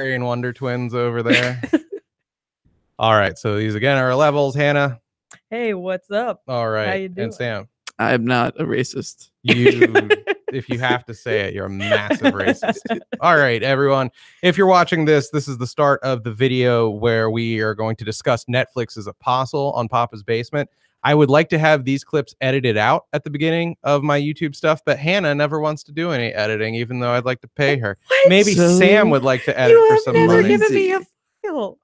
and Wonder Twins over there. All right, so these again are our levels. Hannah. Hey, what's up? All right, How you doing? and Sam. I'm not a racist. You, if you have to say it, you're a massive racist. All right, everyone. If you're watching this, this is the start of the video where we are going to discuss Netflix's Apostle on Papa's Basement. I would like to have these clips edited out at the beginning of my YouTube stuff, but Hannah never wants to do any editing, even though I'd like to pay her. What? Maybe Sam would like to edit You for have some never money. given me a file.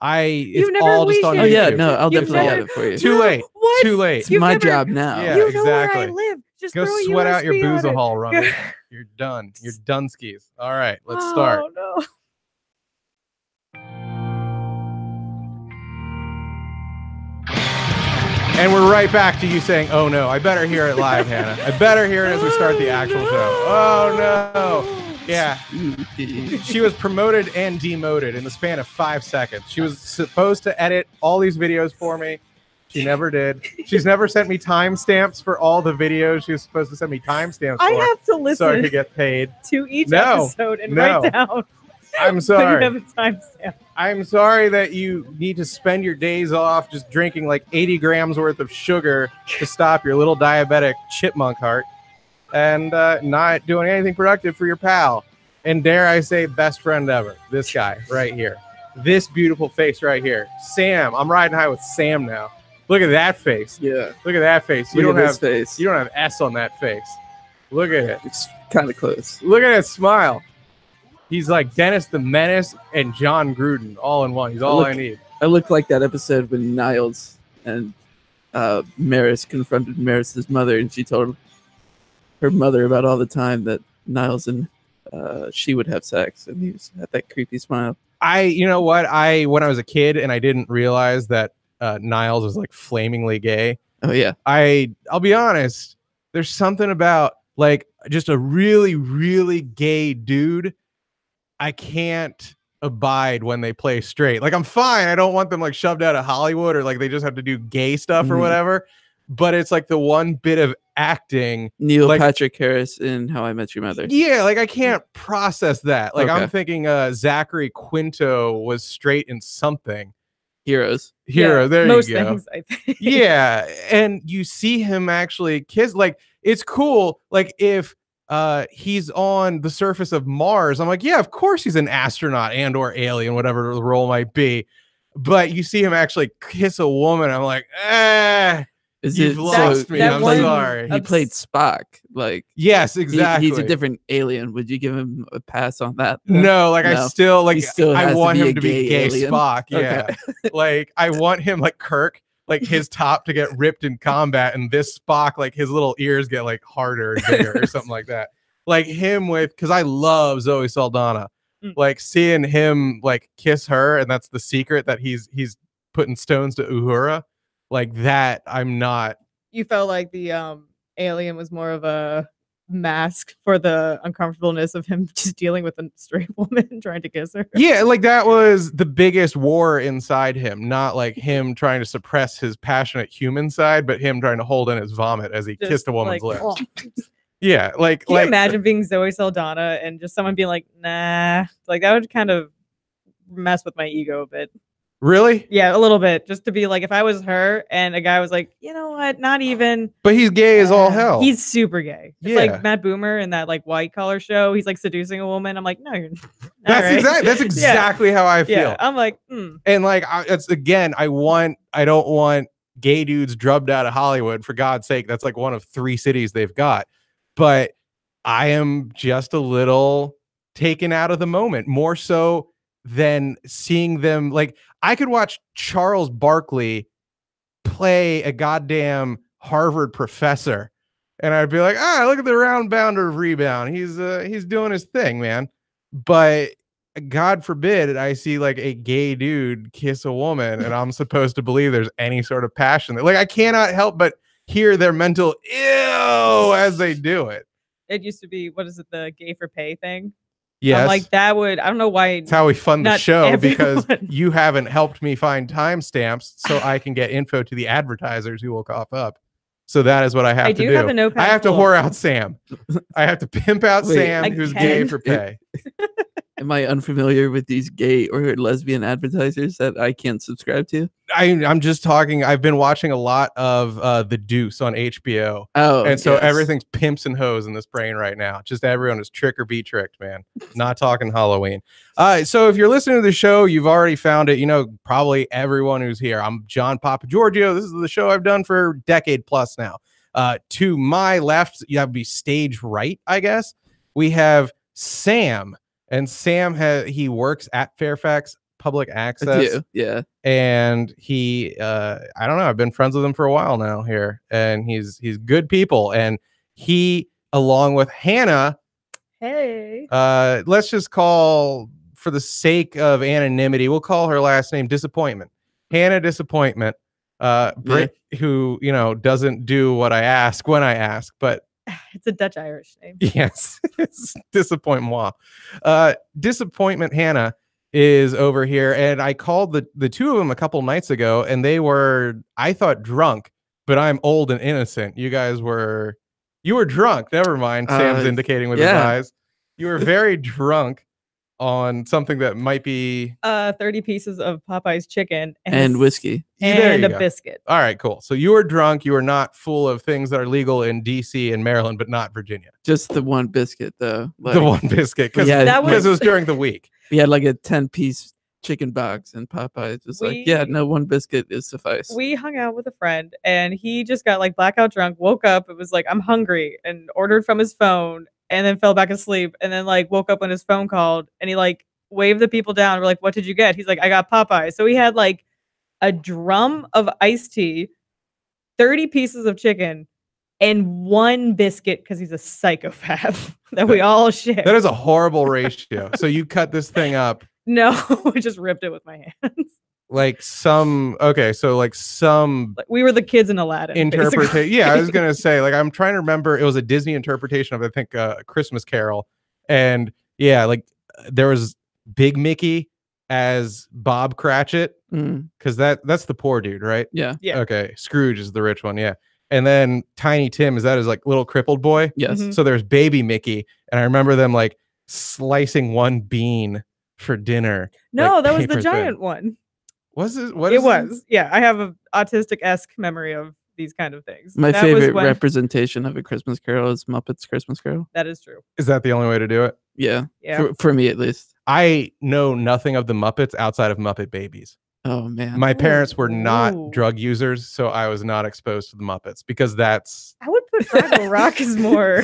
It's never all just on released Oh YouTube. yeah, no, I'll You've definitely never- have it for you. Too late. What? Too late. It's You've my never- job now. Yeah. You know where I exactly. live. Just Go throw a sweat out your USB on boozer it. hall runner. You're done. You're done skis. All right, let's start. Oh, no. And we're right back to you saying, oh no. I better hear it live, Hannah. I better hear it as we start the actual show. Oh no. Yeah. She was promoted and demoted in the span of 5 seconds. She was supposed to edit all these videos for me. She never did. She's never sent me timestamps for all the videos. She was supposed to send me timestamps I for have to so I listen could get paid. to each No. episode and No. write down. I'm when sorry. you have a timestamp. I'm sorry that you need to spend your days off just drinking like 80 grams worth of sugar to stop your little diabetic chipmunk heart and not doing anything productive for your pal. And dare I say, best friend ever. This guy right here. This beautiful face right here. Sam. I'm riding high with Sam now. Look at that face. Yeah. Look at that face. Look at this face. You don't have S on that face. Look at it. It's kind of close. Look at that smile. He's like Dennis the Menace and John Gruden all in one. He's all I need. I look like that episode when Niles and Maris confronted Maris's mother, and she told her mother about all the time that Niles and she would have sex, and he had that creepy smile. You know what? When I was a kid and I didn't realize that Niles was like flamingly gay. Oh yeah. I'll be honest. There's something about like just a really, really gay dude. I can't abide when they play straight. Like I'm fine. I don't want them like shoved out of Hollywood or like they just have to do gay stuff or whatever. But it's like the one bit of acting. Neil like, Patrick Harris in How I Met Your Mother. Yeah, like I can't process that. Like Okay. I'm thinking Zachary Quinto was straight in something. Heroes. Hero, Yeah, there most you go. things, I think. Yeah, and you see him actually kiss. Like it's cool. Like if he's on the surface of Mars, I'm like, yeah, of course he's an astronaut and or alien, whatever the role might be. But you see him actually kiss a woman, I'm like, you've lost me. that I'm one- sorry. He played Spock. Like Yes, exactly. he's a different alien. Would you give him a pass on that? No, like I No. still like He still I has to want be him a to be gay gay alien? Spock. Yeah. Okay. Like I want him like Kirk, like his top to get ripped in combat, and this Spock, like his little ears get like harder and bigger or something like that. Like him with, because I love Zoe Saldana. Like seeing him like kiss her, and that's the secret that he's putting stones to Uhura. Like that, I'm not. You felt like the alien was more of a mask for the uncomfortableness of him just dealing with a straight woman trying to kiss her. Yeah, like that was the biggest war inside him, not like him trying to suppress his passionate human side, but him trying to hold in his vomit as he Just kissed a woman's like, lips. oh. Yeah, like Can you like imagine being Zoe Saldana and just someone being like, nah? Like that would kind of mess with my ego a bit. really? Yeah, a little bit. Just to be like, if I was her and a guy was like, you know what, not even. But he's gay as all hell. He's super gay. It's Yeah. like Matt Boomer in that like White Collar show. He's like seducing a woman. I'm like, no, you're. That's exactly how I feel. Yeah, I'm like, And like it's again, I don't want gay dudes drubbed out of Hollywood, for God's sake. That's like one of 3 cities they've got. But I am just a little taken out of the moment, more so than seeing them. Like I could watch Charles Barkley play a goddamn Harvard professor, and I'd be like, look at the round bounder of rebound. He's doing his thing, man. But God forbid I see like a gay dude kiss a woman and I'm supposed to believe there's any sort of passion. Like I cannot help but hear their mental ew as they do it. it used to be, what is it, the gay for pay thing? Yes. I'm like, that would, I don't know why. It's how we fund the not show, because everyone. you haven't helped me find timestamps so I can get info to the advertisers who will cough up. So that is what I have to do. have a notepad I have to full. whore out Sam. I have to pimp out Wait, Sam, who's gay again? for pay. Am I unfamiliar with these gay or lesbian advertisers that I can't subscribe to? I'm just talking. I've been watching a lot of The Deuce on HBO. Oh, And so yes. everything's pimps and hoes in this brain right now. Just everyone is trick or be tricked, man. Not talking Halloween. So if you're listening to the show, you've already found it. You know, probably everyone who's here. I'm John Papa Giorgio. This is the show I've done for a decade plus now. To my left, you have to be stage right, I guess. We have Sam. And Sam, he works at Fairfax Public Access. Yeah. And he I don't know, I've been friends with him for a while now here, and he's good people. And he, along with Hannah, Hey. let's just call, for the sake of anonymity, we'll call her last name Disappointment. Hannah Disappointment, Brit, who, you know, doesn't do what I ask when I ask, but It's a Dutch Irish name. yes, Disappoint-moi. Disappointment Hannah is over here, and I called the two of them a couple nights ago, and they were, I thought, drunk, but I'm old and innocent. You were drunk. Never mind. Sam's indicating with his eyes. You were very drunk on something that might be 30 pieces of Popeye's chicken And whiskey. and a biscuit. All right, cool. So you were drunk. You were not full of things that are legal in DC and Maryland, but not Virginia. Just the one biscuit, though. The one biscuit, because Yeah, it was during the week. We had like a 10-piece chicken box, and Popeye just no, one biscuit is suffice. We hung out with a friend, and he just got like blackout drunk, woke up, it was like, I'm hungry, and ordered from his phone, and then fell back asleep, and then like woke up when his phone called, and he like waved the people down. We're like, what did you get? He's like, I got Popeye. So he had like a drum of iced tea, 30 pieces of chicken, and one biscuit, because he's a psychopath that we all share. That is a horrible ratio. So you cut this thing up. No, I just ripped it with my hands. Like some Like we were the kids in Aladdin. interpretation. Yeah, I was gonna say, like, I'm trying to remember. It was a Disney interpretation of, I think, Christmas Carol, and yeah, like there was Big Mickey as Bob Cratchit, because that's the poor dude, right? Yeah. Okay, Scrooge is the rich one. Yeah, and then Tiny Tim, is that his like little crippled boy? Yes. Mhm. So there's Baby Mickey, and I remember them like slicing one bean for dinner. No, like that was the paper giant thin. one. Was it? What It is was. Yeah, I have a autistic-esque memory of these kind of things. My That was favorite when- representation of a Christmas Carol is Muppets Christmas Carol. That is true. Is that the only way to do it? Yeah. Yeah. For me, at least. I know nothing of the Muppets outside of Muppet Babies. Oh, man. My parents were not Ooh. drug users, so I was not exposed to the Muppets, because that's I would put Fraggle Rock as more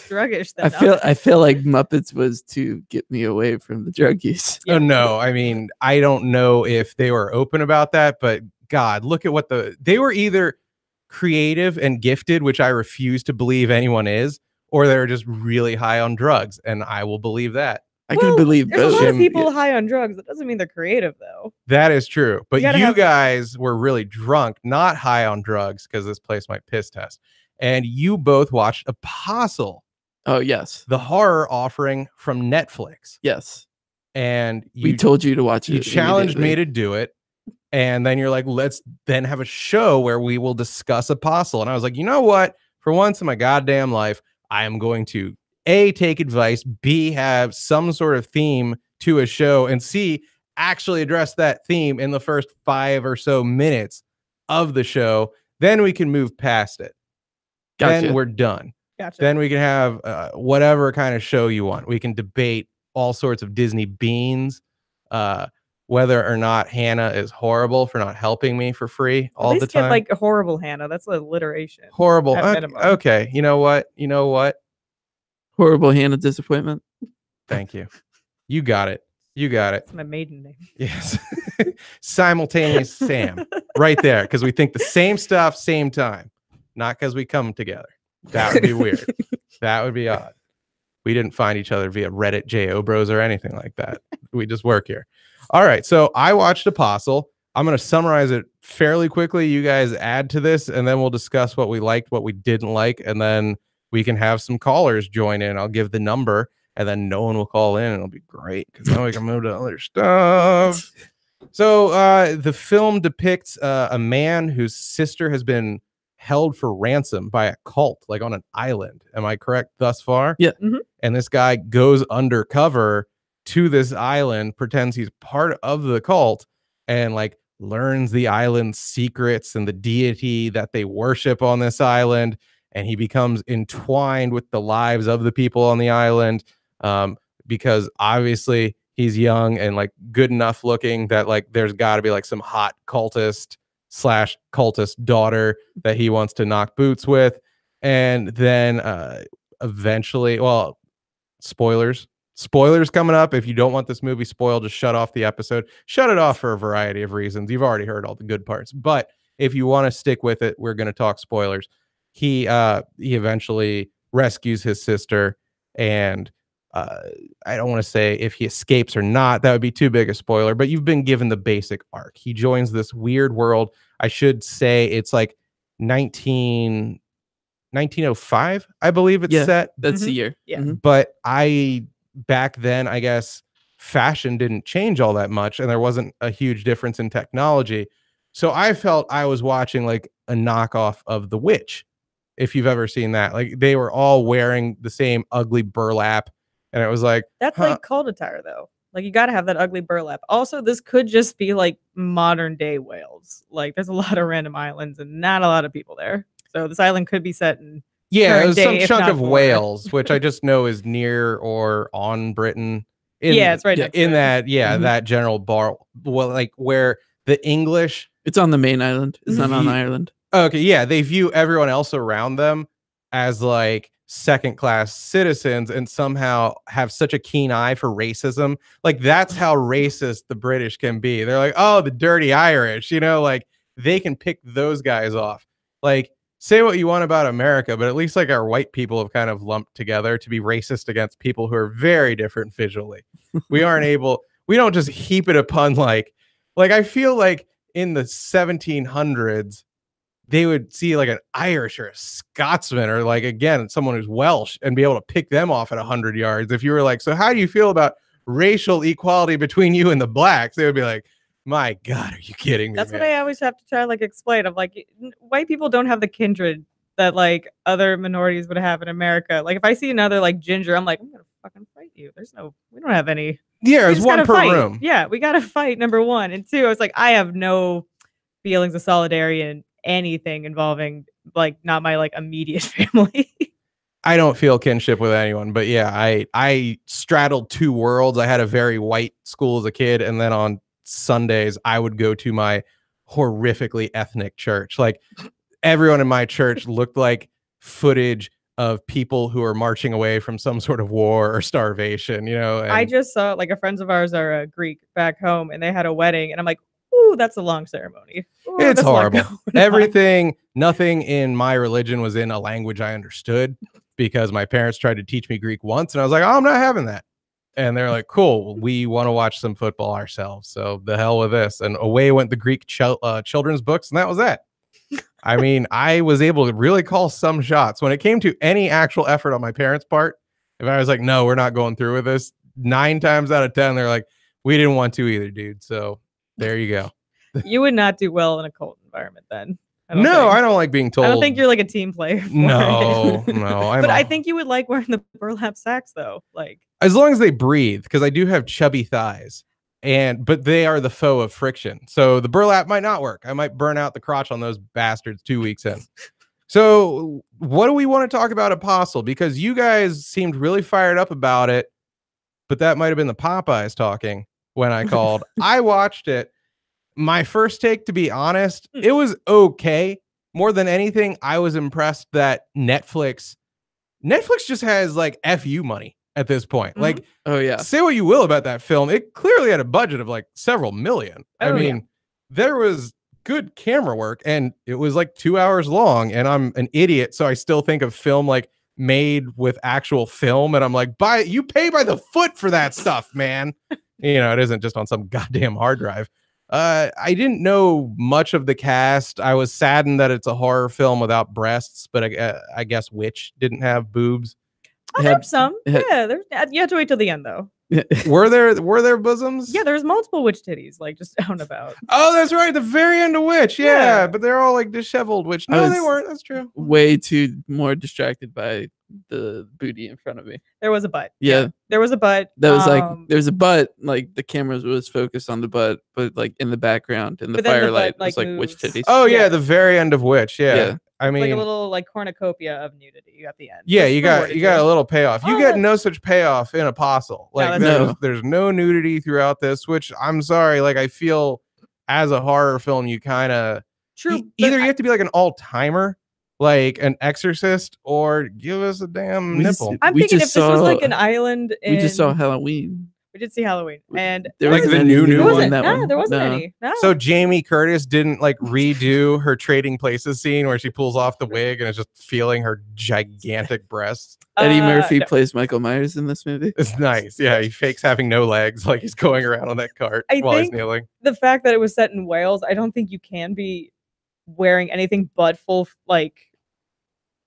druggish than I feel like Muppets was to get me away from the drug use. Yeah. Oh no, I mean, I don't know if they were open about that, but God, look at what they were either creative and gifted, which I refuse to believe anyone is, or they were just really high on drugs, and I will believe that. I can believe There's a both. lot of Jim- people high on drugs. That doesn't mean they're creative, though. That is true. But You gotta you have- guys were really drunk, not high on drugs, because this place might piss test. And you both watched Apostle, Oh, yes. the horror offering from Netflix. Yes. And We told you to watch it. you challenged me immediately. to do it. And then you're like, let's then have a show where we will discuss Apostle. And I was like, you know what? For once in my goddamn life, I am going to A, take advice, B, have some sort of theme to a show, and C, actually address that theme in the first 5 or so minutes of the show. Then we can move past it. Gotcha. Then we're done. Gotcha. Then we can have whatever kind of show you want. We can debate all sorts of Disney beans, whether or not Hannah is horrible for not helping me for free At all the least get time. like a horrible Hannah. That's alliteration. Horrible. at Okay, minimum. okay. You know what? Horrible Hannah disappointment. Thank you. You got it. That's my maiden name. Yes. Simultaneous Sam. Right there. Because we think the same stuff, same time. Not because we come together. That would be weird. That would be odd. We didn't find each other via Reddit, J.O. Bros, or anything like that. We just work here. All right. So I watched Apostle. I'm going to summarize it fairly quickly. You guys add to this, and then we'll discuss what we liked, what we didn't like, and then we can have some callers join in. I'll give the number, and then no one will call in, and it'll be great because then we can move to other stuff. So the film depicts a man whose sister has been held for ransom by a cult, like on an island. Am I correct thus far? Yeah. Mhm. And this guy goes undercover to this island, pretends he's part of the cult, and like learns the island's secrets and the deity that they worship on this island, and he becomes entwined with the lives of the people on the island, because obviously he's young and like good enough looking that like there's got to be like some hot cultist/cultist daughter that he wants to knock boots with. And then eventually, well, spoilers coming up. If you don't want this movie spoiled, just shut off the episode. Shut it off for a variety of reasons. You've already heard all the good parts, but if you want to stick with it, we're going to talk spoilers. He eventually rescues his sister, and I don't want to say if he escapes or not. That would be too big a spoiler, but you've been given the basic arc. He joins this weird world. I should say it's like 1905, I believe it's set. That's the year. Yeah. Mhm. But back then, I guess fashion didn't change all that much, and there wasn't a huge difference in technology. So I felt I was watching like a knockoff of The Witch. If you've ever seen that, like they were all wearing the same ugly burlap, and it was like, That's like cult attire though. Like you got to have that ugly burlap. Also, this could just be like modern day Wales. Like there's a lot of random islands and not a lot of people there. So this island could be set in yeah, it current was day, some if chunk not of more. Wales, which I just know is near or on Britain. Yeah, it's right next to in it. that, Mhm. that general bar, well, like where the English. It's on the main island. It's not on Ye- Ireland. Okay, yeah, they view everyone else around them as like second-class citizens and somehow have such a keen eye for racism. Like that's how racist the British can be. They're like, oh, the dirty Irish, like they can pick those guys off. Like say what you want about America, but at least like our white people have kind of lumped together to be racist against people who are very different visually. We don't just heap it upon like I feel like in the 1700s, they would see like an Irish or a Scotsman or like, again, someone who's Welsh and be able to pick them off at 100 yards. If you were like, so how do you feel about racial equality between you and the blacks? They would be like, my God, are you kidding me? That's what man? I always have to try like explain. I'm like, white people don't have the kindred that like other minorities would have in America. Like if I see another like ginger, I'm like, I'm gonna fucking fight you. We don't have any. Yeah, We there's just one gotta per fight. room. Yeah, we gotta fight. Number one and two. I was like, I have no feelings of solidarity in anything involving like not my like immediate family. I don't feel kinship with anyone, but yeah, I straddled two worlds. I had a very white school as a kid, and then on Sundays I would go to my horrifically ethnic church. Like everyone in my church looked like footage of people who are marching away from some sort of war or starvation, and I just saw like friends of ours are Greek back home, and they had a wedding, and I'm like, ooh, that's a long ceremony. Ooh, it's that's a lot horrible. going on. Nothing in my religion was in a language I understood, because my parents tried to teach me Greek once, and I was like, oh, I'm not having that. And they're like, cool, we want to watch some football ourselves, so the hell with this. And away went the Greek children's books, and that was that. I mean, I was able to really call some shots when it came to any actual effort on my parents' part. If I was like, no, we're not going through with this, 9 times out of 10, they're like, we didn't want to either, dude. So there you go. You would not do well in a cult environment then. I don't like being told. I don't think you're like a team player. No. But I think you would like wearing the burlap sacks though. Like as long as they breathe, because I do have chubby thighs, but they are the foe of friction. So the burlap might not work. I might burn out the crotch on those bastards 2 weeks in. So what do we want to talk about Apostle? Because you guys seemed really fired up about it, but that might have been the Popeyes talking when I called. I watched it. My first take, to be honest, it was okay. More than anything, I was impressed that Netflix just has like FU money at this point. Mhm. Like, Oh yeah. say what you will about that film, it clearly had a budget of like several million. I Oh, mean, yeah. there was good camera work, and it was like 2 hours long, and I'm an idiot, so I still think of film like made with actual film, and I'm like, you pay by the foot for that stuff, man. It isn't just on some goddamn hard drive. I didn't know much of the cast. I was saddened that it's a horror film without breasts, but I guess Witch didn't have boobs. I have some. it had- Yeah, you have to wait till the end though. Were there bosoms? Yeah, there's multiple witch titties, like just out and about. Oh, that's right. The very end of Witch. Yeah, Yeah. but they're all like disheveled Witch. I No, they was- weren't. That's true. Way too more distracted by the booty in front of me. There was a butt. Yeah. There was a butt. That was like there's a butt, like the camera was focused on the butt, but like in the background in the But then the firelight butt, was like, like witch moves. titties. Oh yeah, Yeah. the very end of Witch. Yeah. Yeah. I mean, like a little like cornucopia of nudity at the end. yeah, Just you got rewarded a little payoff. You Oh, get that- no such payoff in Apostle. Like that's No. there's no nudity throughout this, which I'm sorry. Like I feel as a horror film, you kind of True. but either you I- have to be like an all timer, like an Exorcist, or give us a damn We just- nipple. I'm we thinking if just this was saw- like an island. We just saw in- Halloween. We did see Halloween, and There Like wasn't the any new nudity there one? in wasn't. that No, one. there wasn't No. any. No. So Jamie Curtis didn't like redo her Trading Places scene where she pulls off the wig and is just feeling her gigantic breasts. Eddie Murphy no. plays Michael Myers in this movie. It's nice. Yeah, he fakes having no legs, like he's going around on that cart I while he's think- kneeling. The fact that it was set in Wales, I don't think you can be wearing anything but full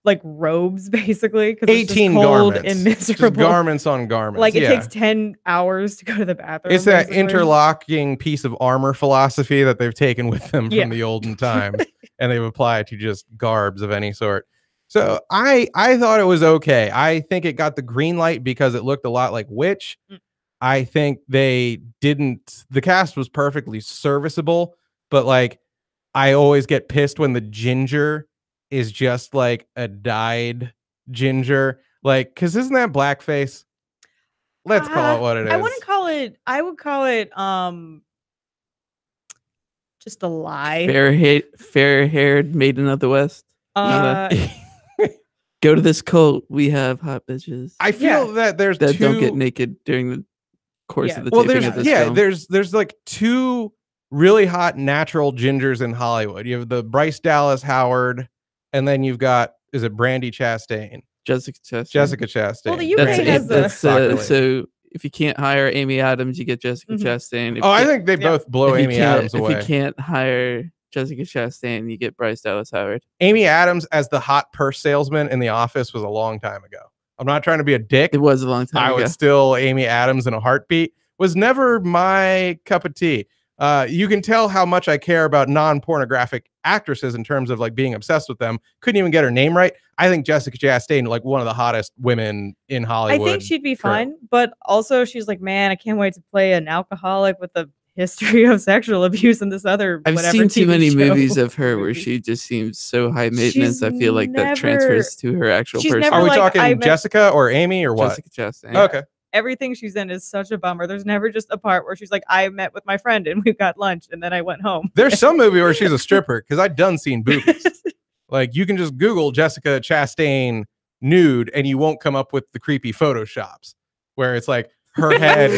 like robes, basically. 'Cause it's just 18 cold garments. and Just miserable. garments on garments. Like it yeah. takes 10 hours to go to the bathroom. It's that basically. interlocking piece of armor philosophy that they've taken with them from Yeah. the olden times and they've applied to just garbs of any sort. So I thought it was okay. I think it got the green light because it looked a lot like Witch. Mm. I think the cast was perfectly serviceable, but like I always get pissed when the ginger is just like a dyed ginger. Like, cause isn't that blackface? Let's call it what it is. I wouldn't call it. I would call it just a lie. Fair-haired maiden of the West. Uh, Go to this cult. We have hot bitches I feel that there's that two, don't get naked during the course Yeah. of the well, taping there's of this yeah, film. there's like two really hot natural gingers in Hollywood. You have the Bryce Dallas Howard, and then you've got is it Brandy Chastain, Jessica Chastain. Jessica Chastain. Well, the UK That's, has it. the- That's Soccer lady. so if you can't hire Amy Adams, you get Jessica Mhm. Chastain. If Oh, you I can't- think they Yeah. both blow if you Amy can't- Adams if away. you can't hire Jessica Chastain, you get Bryce Dallas Howard. Amy Adams as the hot purse salesman in The Office was a long time ago. I'm not trying to be a dick. It was a long time I ago. would still Amy Adams in a heartbeat. Was never my cup of tea. You can tell how much I care about non-pornographic actresses in terms of like being obsessed with them. Couldn't even get her name right. I think Jessica Chastain, like one of the hottest women in I Hollywood. think she'd be True. fine, but also she's like, man, I can't wait to play an alcoholic with a history of sexual abuse in this other. I've whatever seen too TV many show. movies of her where movie. she just seems so high maintenance. She's I feel like that never- transfers to her actual she's person. never, Are we like, talking I met- Jessica or Amy or what? Jessica Chastain. Okay. Everything she's in is such a bummer. There's never just a part where she's like, I met with my friend and we got lunch and then I went home. There's some movie where she's a stripper because I've done seen boobies. Like you can just Google Jessica Chastain nude and you won't come up with the creepy photoshops where it's like her head.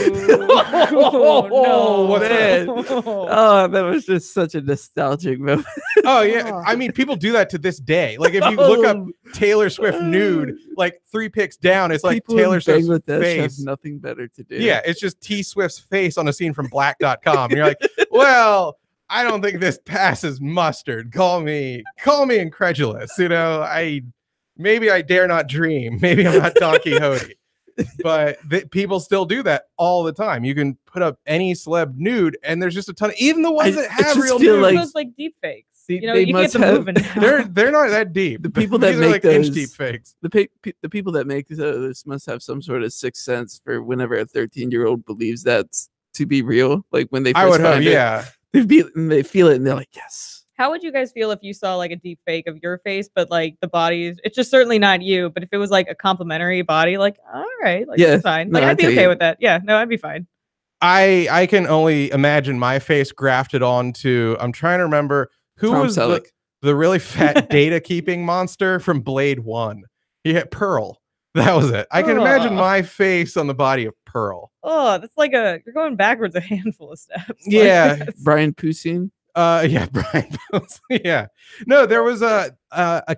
Oh, no, what's man. no. Oh, that was just such a nostalgic moment. Oh yeah, I mean people do that to this day. Like if you look up Taylor Swift nude, like 3 pics down, it's like People in Taylor Swift's Bangladesh face. have nothing better to do. Yeah, it's just T Swift's face on a scene from Black.com. And you're like, well, I don't think this passes mustard. Call me incredulous. You know, maybe I dare not dream. Maybe I'm not Don Quixote. But people still do that all the time. You can put up any celeb nude, and there's just a ton of even the ones I that have just real feel nudes. like- Those like deep fakes. See, You know, they you get must them have- moving now. they're not that deep. The people that These are make like inch those- deep fakes. The people that make those must have some sort of sixth sense for whenever a 13-year-old believes that's to be real. Like when they first I would hope, find it, yeah. they feel it and they're like, yes. How would you guys feel if you saw like a deep fake of your face, but like the body is, it's just certainly not you, but if it was like a complimentary body, like, all right, like Yeah, that's fine. no, Like I I'd be tell okay you. with that. Yeah, no, I'd be fine. I can only imagine my face grafted onto. I'm trying to remember who Tom was Selleck. the really fat data keeping monster from Blade 1. He had Pearl. That was it. I can imagine Ugh. my face on the body of Pearl. Oh, that's like you're going backwards a handful of steps. Like, Yeah. that's- Brian Posehn. Yeah, Brian. Yeah. No, there was a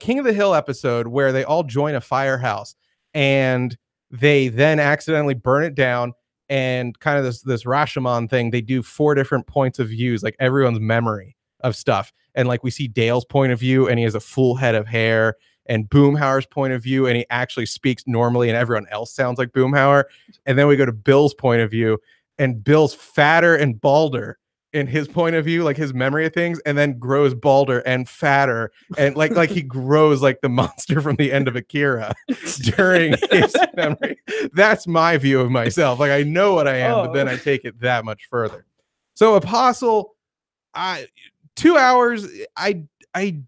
King of the Hill episode where they all join a firehouse and they then accidentally burn it down, and kind of this Rashomon thing. They do 4 different points of views, like everyone's memory of stuff. And like we see Dale's point of view, and he has a full head of hair, and Boomhauer's point of view, and he actually speaks normally and everyone else sounds like Boomhauer. And then we go to Bill's point of view, and Bill's fatter and balder in his point of view, like his memory of things, and then grows balder and fatter, and like he grows like the monster from the end of Akira during his memory. That's my view of myself. Like I know what I am, but then I take it that much further. So Apostle, 2 hours. I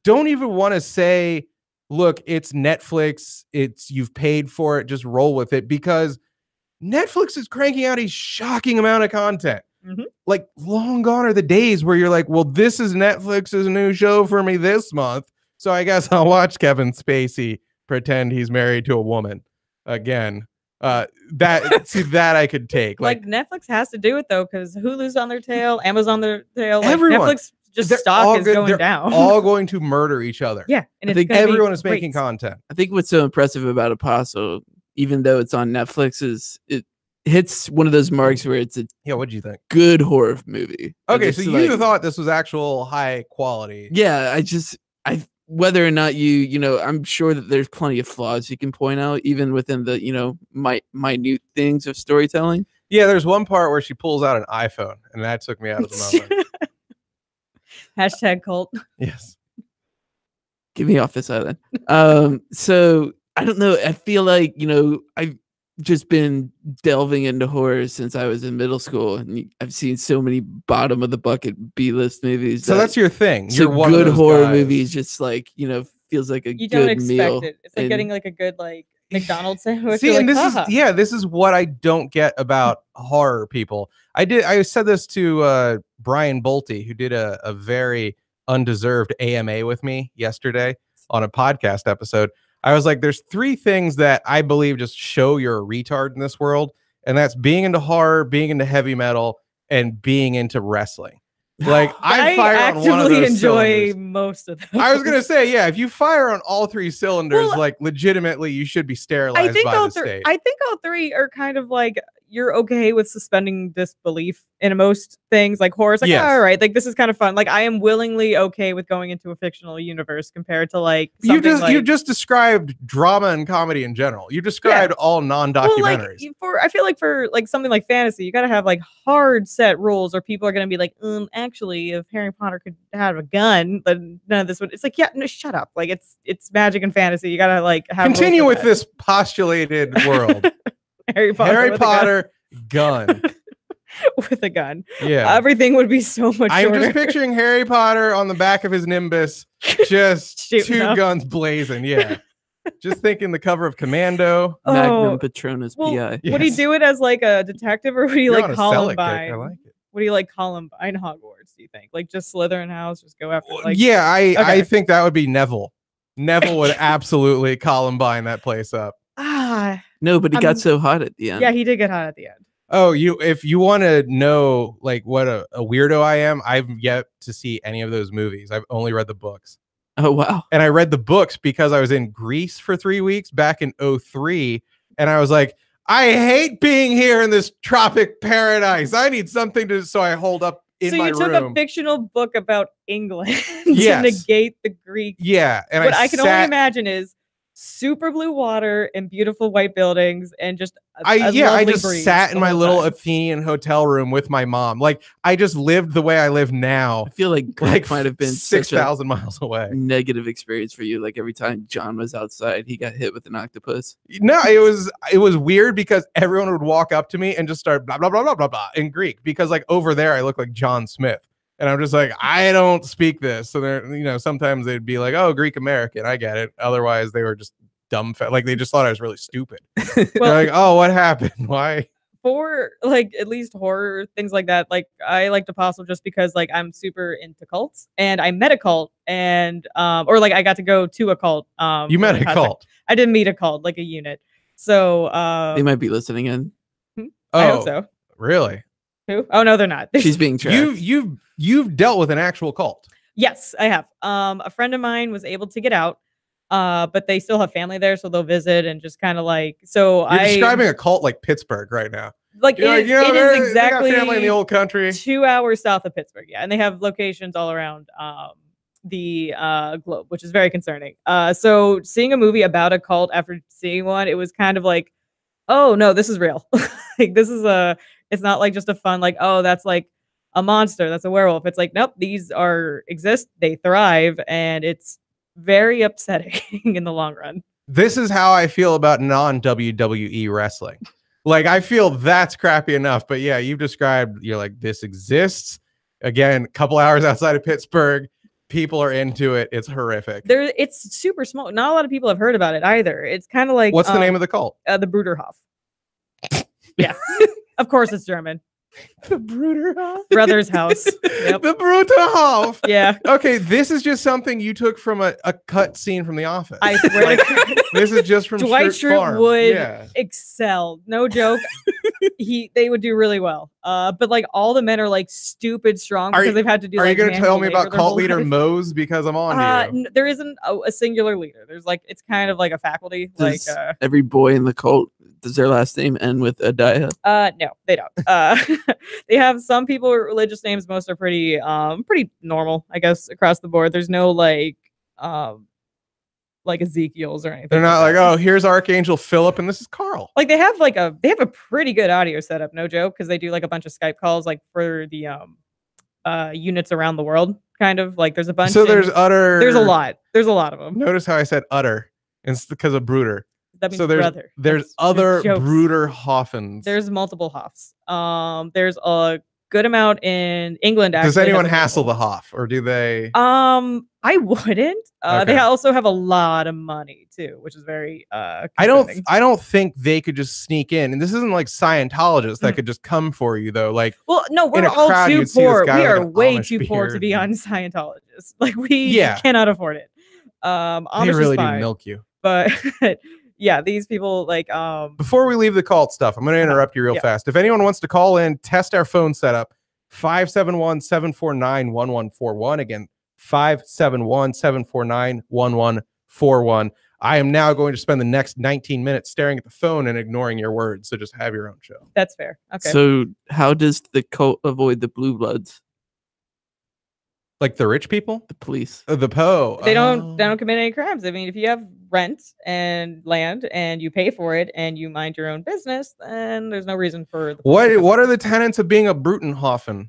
don't even want to say, look, it's Netflix. You've paid for it. Just roll with it, because Netflix is cranking out a shocking amount of content. Mm-hmm. Like long gone are the days where you're like, well, this is Netflix's new show for me this month, so I guess I'll watch Kevin Spacey pretend he's married to a woman again. That I could take. Like Netflix has to do it though, because Hulu's on their tail, Amazon their tail. Like everyone. Netflix stock is going down. All going to murder each other. Yeah, and I think everyone is making content. I think what's so impressive about Apostle, even though it's on Netflix, is it hits one of those marks where it's a what'd you think? Good horror movie. Okay, so you thought this was actual high quality. Yeah, I whether or not I'm sure that there's plenty of flaws you can point out, even within the minute things of storytelling. Yeah, there's one part where she pulls out an iPhone, and that took me out of the moment. Hashtag cult. Yes. Get me off this island. So I don't know. I feel like, I've just been delving into horror since I was in middle school, and I've seen so many bottom of the bucket B-list movies. So that's your thing. So You're one good of those horror guys. movies, just like, feels like a You good don't expect meal. it. It's like getting like a good like McDonald's sandwich. See, and like, this is what I don't get about horror people. I said this to Brian Bolte, who did a very undeserved AMA with me yesterday on a podcast episode. I was like, there's 3 things that I believe just show you're a retard in this world, and that's being into horror, being into heavy metal, and being into wrestling. Like I fire on one of those enjoy cylinders. most of them. I was gonna say, yeah, if you fire on all 3 cylinders, like legitimately, you should be sterilized by the state. I think all 3 are kind of like you're okay with suspending disbelief in most things. Like horror is like, Yes. all right, like this is kind of fun. Like I am willingly okay with going into a fictional universe compared to like something you just described drama and comedy in general. You described all non-documentaries. I feel like for like something like fantasy, you got to have like hard set rules, or people are going to be like, actually, if Harry Potter could have a gun, then none of this would. It's like, yeah, no, shut up. Like it's magic and fantasy. You got to like have continue with this postulated world. Harry Potter gun. With a gun. Yeah. Everything would be so much I'm shorter. just picturing Harry Potter on the back of his Nimbus, just 2 guns blazing. Yeah. Just thinking the cover of Commando. Magnum Patronus PI. Yes. Would he do it as like a detective, or would he like Columbine? I like it. Would he like Columbine Hogwarts, do you think? Like just Slytherin house, just go after like I think that would be Neville. Neville would absolutely Columbine that place up. No, but he got so hot at the end. Yeah, he did get hot at the end. Oh, if you want to know like what a weirdo I am, I've yet to see any of those movies. I've only read the books. Oh, wow. And I read the books because I was in Greece for 3 weeks back in 2003. And I was like, I hate being here in this tropic paradise. I need something to, so I hold up in my room. So you took a fictional book about England to Yes. negate the Greek. Yeah. And what I can only imagine is super blue water and beautiful white buildings and just I just sat in my little Athenian hotel room with my mom. Like I just lived the way I live now. I feel like Greek might have been 6,000 miles away. Negative experience for you. Like every time John was outside, he got hit with an octopus. No, it was weird because everyone would walk up to me and just start blah blah blah blah blah blah in Greek, because like over there I look like John Smith. And I'm just like, I don't speak this. So they're, sometimes they'd be like, oh, Greek American. I get it. Otherwise, they were just dumb. Like they just thought I was really stupid. Well, they're like, oh, what happened? Why? For like at least horror things like that, like I liked Apostle just because like I'm super into cults, and I met a cult, and or like I got to go to a cult. You met a cult? I didn't meet a cult, like a unit. So they might be listening in. I hope so. Really? Who? Oh no, they're not. She's being tracked. You've dealt with an actual cult. Yes, I have. A friend of mine was able to get out, but they still have family there, so they'll visit and just kind of like. So You're describing a cult like Pittsburgh right now. Like it is exactly family in the old country, 2 hours south of Pittsburgh. Yeah, and they have locations all around the globe, which is very concerning. So seeing a movie about a cult after seeing one, it was kind of like, oh no, this is real. Like this is it's not like just a fun like, oh, that's like a monster, that's a werewolf. It's like, nope, these are exist, they thrive, and it's very upsetting in the long run. This is how I feel about non-WWE wrestling. Like, I feel that's crappy enough, but yeah, you've described, you're like, this exists. Again, a couple hours outside of Pittsburgh, people are into it. It's horrific. It's super small. Not a lot of people have heard about it either. It's kind of like, what's the name of the cult? The Bruderhof. Yeah, of course it's German. The Bruderhof. Brother's house. Yep. The Bruderhof. Yeah. Okay, this is just something you took from a cut scene from The Office. I swear to God. This is just from Dwight Schrute Farm. would excel. No joke. They would do really well. But like all the men are like stupid strong because they've had to do. Are like, you going to tell me manual about labor cult their leader whole life. Mose? Because I'm on you. There isn't a singular leader. There's like it's kind of like a faculty. Does like every boy in the cult, does their last name end with Adiah? no, they don't. They have some people with religious names. Most are pretty normal, I guess, across the board. There's no like Ezekiel's or anything. They're not like, that. oh, here's Archangel Philip and this is Carl. Like they have a pretty good audio setup, no joke, because they do like a bunch of Skype calls like for the units around the world, kind of like there's a bunch. So there's a lot. There's a lot of them. Notice how I said utter. It's because of Bruder. That means so there's brother. There's other Bruderhofens. There's multiple Hoffs. There's a good amount in England. Does anyone hassle the Hoff, or do they? I wouldn't. Okay. They also have a lot of money too, which is very I don't think they could just sneak in, and this isn't like Scientologists that could just come for you though. Like, well, no, we're all crowd, too poor. We are like way Amish too poor to beard be on Scientologists. Like we cannot afford it. Amish they really is fine, do milk you. But yeah, these people like Before we leave the cult stuff, I'm going to interrupt you real fast. If anyone wants to call in, test our phone setup. 571-749-1141. Again, 571-749-1141. I am now going to spend the next 19 minutes staring at the phone and ignoring your words. So just have your own show. That's fair. Okay. So how does the cult avoid the blue bloods? Like the rich people? The police. The Poe. They don't commit any crimes. I mean, if you have rent and land and you pay for it and you mind your own business, then there's no reason for what are the tenets of being a Brutenhofen?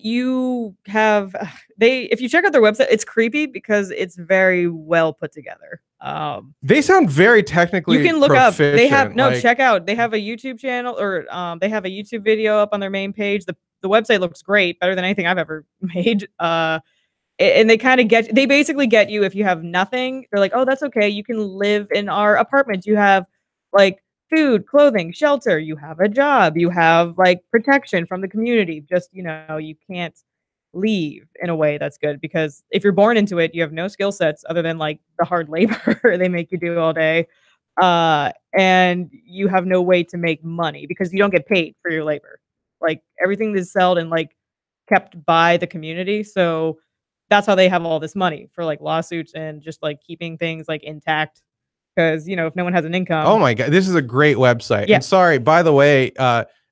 You have if you check out their website, it's creepy because it's very well put together. They sound very technically you can look proficient. up. They have check out. They have a YouTube channel or they have a YouTube video up on their main page. The website looks great, better than anything I've ever made. And they kind of they basically get you if you have nothing. They're like, oh, that's okay. You can live in our apartment. You have like food, clothing, shelter. You have a job. You have like protection from the community. Just, you can't leave in a way that's good because if you're born into it, you have no skill sets other than like the hard labor they make you do all day. And you have no way to make money because you don't get paid for your labor. Like everything is sold and like kept by the community. So that's how they have all this money for like lawsuits and just like keeping things like intact. Because, if no one has an income. Oh my God, this is a great website. Yeah. And sorry, by the way,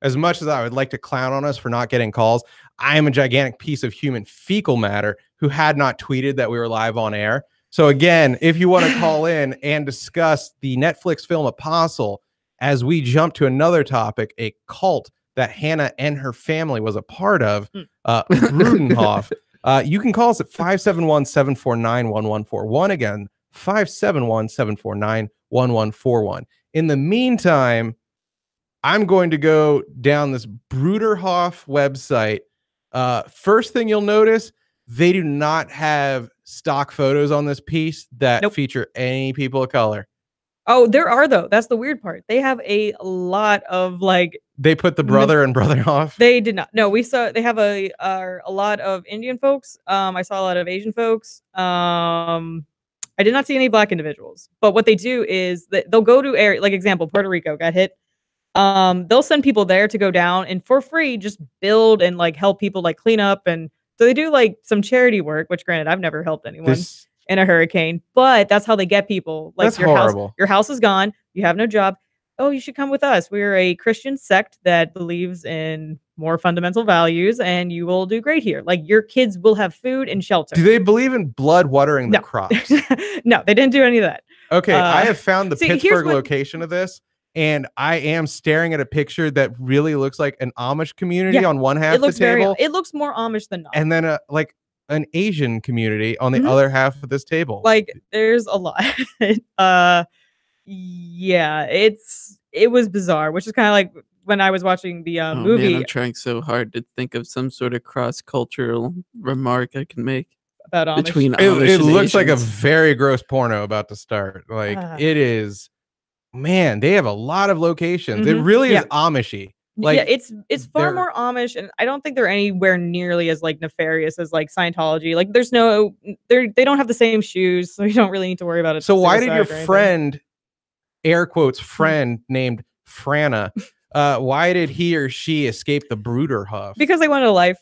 as much as I would like to clown on us for not getting calls, I am a gigantic piece of human fecal matter who had not tweeted that we were live on air. So again, if you want to call in and discuss the Netflix film Apostle, as we jump to another topic, a cult that Hannah and her family was a part of, Brudenhof, you can call us at 571-749-1141. Again, 571-749-1141. In the meantime, I'm going to go down this Bruderhof website. First thing you'll notice, they do not have stock photos on this piece that feature any people of color. Oh, there are though. That's the weird part. They have a lot of like. They put the brother and brother off. They did not. No, we saw they have a lot of Indian folks. I saw a lot of Asian folks. I did not see any black individuals. But what they do is that they'll go to area like example Puerto Rico got hit. They'll send people there to go down and for free just build and like help people like clean up and so they do like some charity work. Which granted, I've never helped anyone. In a hurricane, but that's how they get people. Like that's horrible. Your house is gone. You have no job. Oh, you should come with us. We're a Christian sect that believes in more fundamental values, and you will do great here. Like your kids will have food and shelter. Do they believe in blood watering the No. crops? No, they didn't do any of that. Okay, I have found the see, here's Pittsburgh what- location of this, and I am staring at a picture that really looks like an Amish community Yeah, on one half It of the looks very. table, It looks more Amish than not. and then like an Asian community on the Mhm. other half of this table. Like there's a lot. Yeah, it was bizarre, which is kind of like when I was watching the Oh, movie man, I'm trying so hard to think of some sort of cross-cultural remark I can make about Amish. between it Amish and looks like a Asians. very gross porno about to start. Like it is, man. They have a lot of locations. It Mhm, really yeah. is Amishy. Like, yeah, it's far they're- more Amish, and I don't think they're anywhere nearly as like nefarious as like Scientology. Like there's no, they don't have the same shoes, so you don't really need to worry about it. So why did your friend, air quotes friend named Franna, why did he or she escape the brooder huff? Because they wanted a life.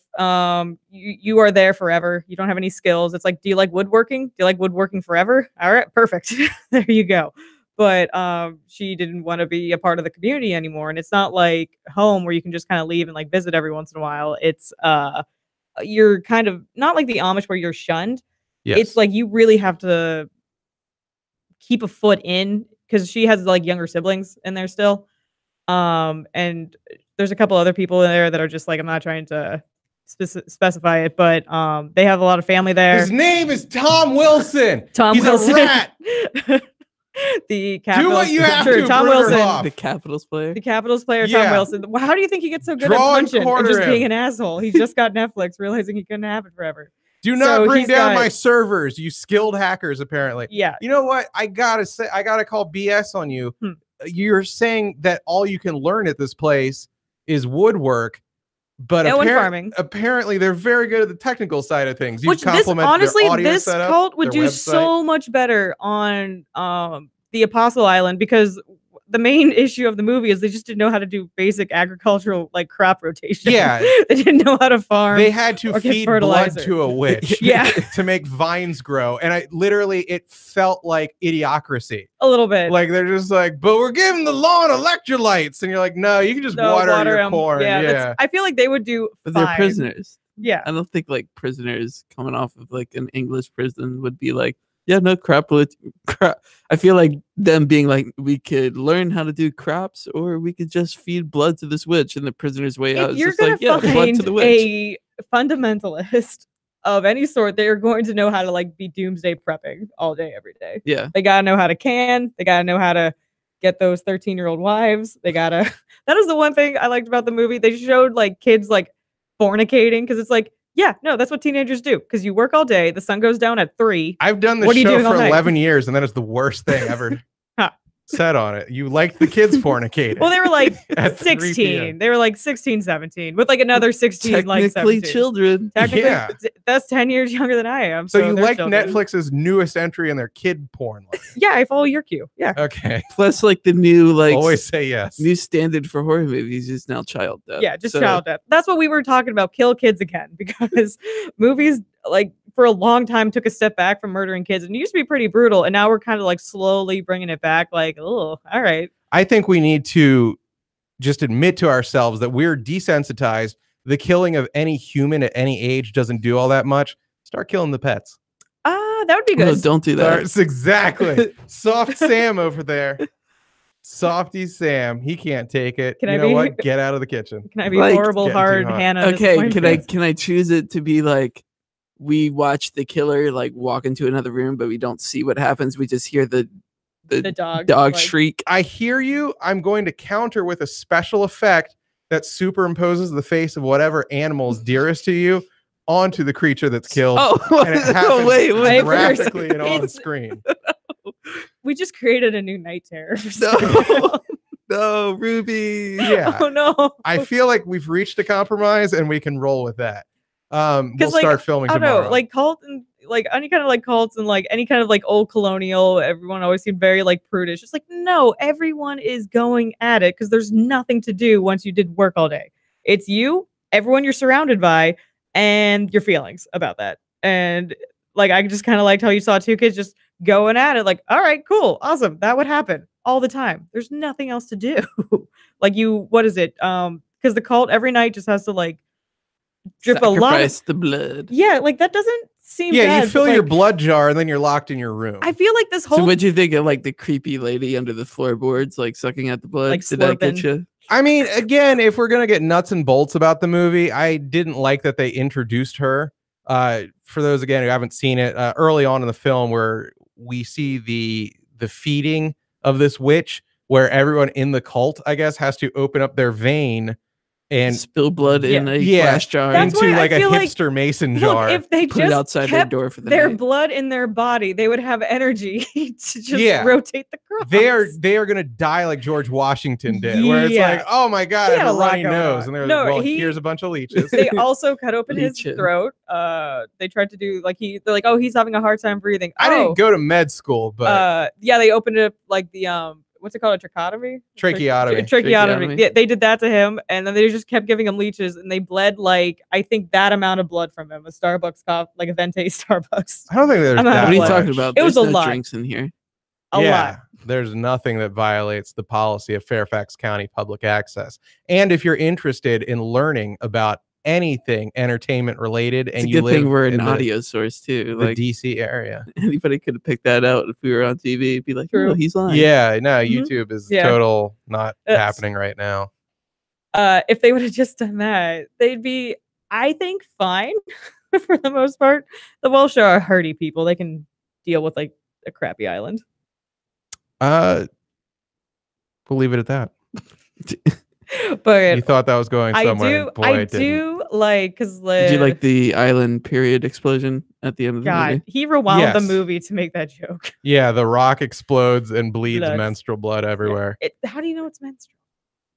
You are there forever. You don't have any skills. It's like, do you like woodworking? Do you like woodworking forever? All right, perfect. There you go. But she didn't want to be a part of the community anymore. And it's not like home where you can just kind of leave and like visit every once in a while. It's you're kind of not like the Amish where you're shunned. Yes. It's like you really have to keep a foot in because she has like younger siblings in there still. And there's a couple other people in there that are just like, I'm not trying to specify it, but they have a lot of family there. His name is Tom Wilson. Tom He's Wilson. a rat. The Capitals, Do what you have sure, to, Tom Bruder Wilson, Hoff. The Capitals player. the Capitals player, Yeah. Tom Wilson. How do you think he gets so good Draw at and punching and quarter just being him. an asshole? He just got Netflix, realizing he couldn't have it forever. Do not So bring he's down got- my servers, you skilled hackers, apparently. Yeah, You know what? I gotta say, I gotta call BS on you. Hmm. You're saying that all you can learn at this place is woodwork, but and farming. apparently they're very good at the technical side of things. You Which this compliment honestly, their audio this setup, cult would their do website. so much better on the Apostle Island because the main issue of the movie is they just didn't know how to do basic agricultural like crop rotation. Yeah. They didn't know how to farm. They had to or get feed blood fertilizer. to a witch Yeah. to make vines grow. And it felt like idiocracy. a little bit. Like they're just like, but we're giving the lawn electrolytes. And you're like, no, you can just No, water your 'em. corn. Yeah, Yeah. I feel like they would do But they're fine. prisoners. Yeah. I don't think like prisoners coming off of like an English prison would be like, yeah, no crap. I feel like them being like, we could learn how to do crops, or we could just feed blood to this witch, and the prisoner's way out If is you're just gonna like, yeah, blood find to the witch. a fundamentalist of any sort, they are going to know how to like be doomsday prepping all day, every day. Yeah, They gotta know how to can. They gotta know how to get those 13-year-old wives. They gotta. That is the one thing I liked about the movie. They showed like kids like fornicating because it's like, yeah, no, that's what teenagers do. Because you work all day. The sun goes down at 3. I've done this What are you show doing all for night? 11 years, and that is the worst thing ever Huh. said on it. You liked the kids fornicating. Well, they were like At 3 p.m. 16. They were like 16, 17 with like another 16, like technically 17. children. Technically, Yeah. that's 10 years younger than I am. So you they're like children. Netflix's newest entry in their kid porn line. Yeah, I follow your queue. Yeah. Okay. Plus, like the new like Always say yes. new standard for horror movies is now child death. Yeah, just So, child death. That's what we were talking about. Kill kids again, because movies like for a long time took a step back from murdering kids, and it used to be pretty brutal, and now we're kind of like slowly bringing it back. Like, oh, all right. I think we need to just admit to ourselves that we're desensitized. The killing of any human at any age doesn't do all that much. Start killing the pets. That would be No, good. don't do that. That's exactly. Soft Sam over there. Softy Sam. He can't take it. Can you I know be- what? Get out of the kitchen. Can I be Like, horrible, getting too hard hot. Hannah? Okay, disappointment? can I choose it to be like we watch the killer like walk into another room, but we don't see what happens. We just hear the The dog. dog like, shriek. I hear you. I'm going to counter with a special effect that superimposes the face of whatever animal is dearest to you onto the creature that's killed. Oh, And it no, happens wait, I wait. first- graphically and on it's- screen. We just created a new night terror. No, no, Ruby. Yeah. Oh no. I feel like we've reached a compromise and we can roll with that. We'll like, start filming I don't tomorrow. know, like cult and like any kind of like cults and like any kind of like old colonial, everyone always seemed very like prudish. It's like, no, everyone is going at it because there's nothing to do once you did work all day. It's you, everyone you're surrounded by, and your feelings about that. And like I just kind of liked how you saw two kids just going at it, like, all right, cool, awesome. That would happen all the time. There's nothing else to do. Like what is it? because the cult every night just has to like drip a lot of Sacrifice the blood. yeah, like that doesn't seem Yeah, bad, you fill but, your like, blood jar and then you're locked in your room. I feel like this So whole what'd you think of like the creepy lady under the floorboards, like sucking out the blood? Like Did that get slurping. you? I mean, again, if we're gonna get nuts and bolts about the movie, I didn't like that they introduced her. For those again who haven't seen it, early on in the film, where we see the feeding of this witch, where everyone in the cult, I guess, has to open up their vein and Spill blood in Yeah. a Yeah. glass jar. That's into why I like a feel like- hipster mason look, jar. if they Put it just outside their kept door for the their night. blood in their body, they would have energy to just Yeah. rotate the cross. they are gonna die like George Washington did, where it's Yeah. like, oh my god, He I had have a a lot runny going nose, on. and they're No, like, well, he- here's a bunch of leeches. They also cut open his Leech him. throat. They tried to do like they're like, oh, he's having a hard time breathing. I didn't go to med school, but yeah, they opened it up like the what's it called, a tracheotomy? Tracheotomy. Tracheotomy. Tracheotomy. Yeah, they did that to him, and then they just kept giving him leeches, and they bled like I think that amount of blood from him. A Starbucks cough, like a Venti Starbucks. I don't think there's I'm not that What are you much. talking about? It was There's a no lot. drinks in here. A lot. There's nothing that violates the policy of Fairfax County Public Access. And if you're interested in learning about anything entertainment related, It's and a you good live thing we're in an the, audio source too. the Like DC area, anybody could have picked that out if we were on TV. It'd be like, True. oh, he's lying. yeah, no, Mhm. YouTube is Yeah. total not It's- happening right now. If they would have just done that, they'd be, I think, fine for the most part. The Welsh are hardy people; they can deal with like a crappy island. We'll leave it at that. But You thought that was going I somewhere. do, Boy, I it didn't. do like because Did you like the island period explosion at the end of the God, movie? he rewound the Yes. movie to make that joke. Yeah, the rock explodes and bleeds Blood. menstrual blood everywhere. How do you know it's menstrual?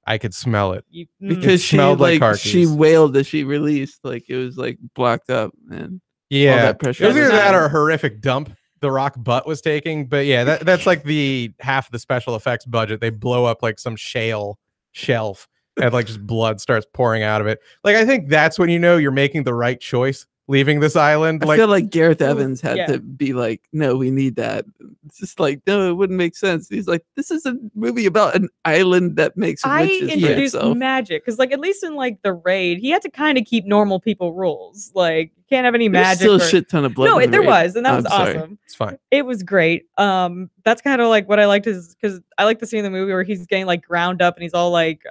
I could smell it. You, Because she smelled like car she keys. wailed as she released, like it was like blocked up, and Yeah, that pressure it was on either the that or a time. horrific dump the Rock butt was taking. But yeah, that's like the half the special effects budget. They blow up like some shale shelf and like just blood starts pouring out of it. Like I think that's when you know you're making the right choice leaving this island. I Like feel like Gareth Ooh, Evans had yeah. to be like, "No, we need that." It's just like, no, it wouldn't make sense. He's like, "This is a movie about an island that makes I witches for introduced itself." magic because, like, at least in like the raid, he had to kind of keep normal people rules. Like, you can't have any There's magic. still or- a shit ton of blood. No, in the there raid. was, and that was I'm sorry. awesome. it's fine. It was great. That's kind of like what I liked is because I like the scene in the movie where he's getting like ground up and he's all like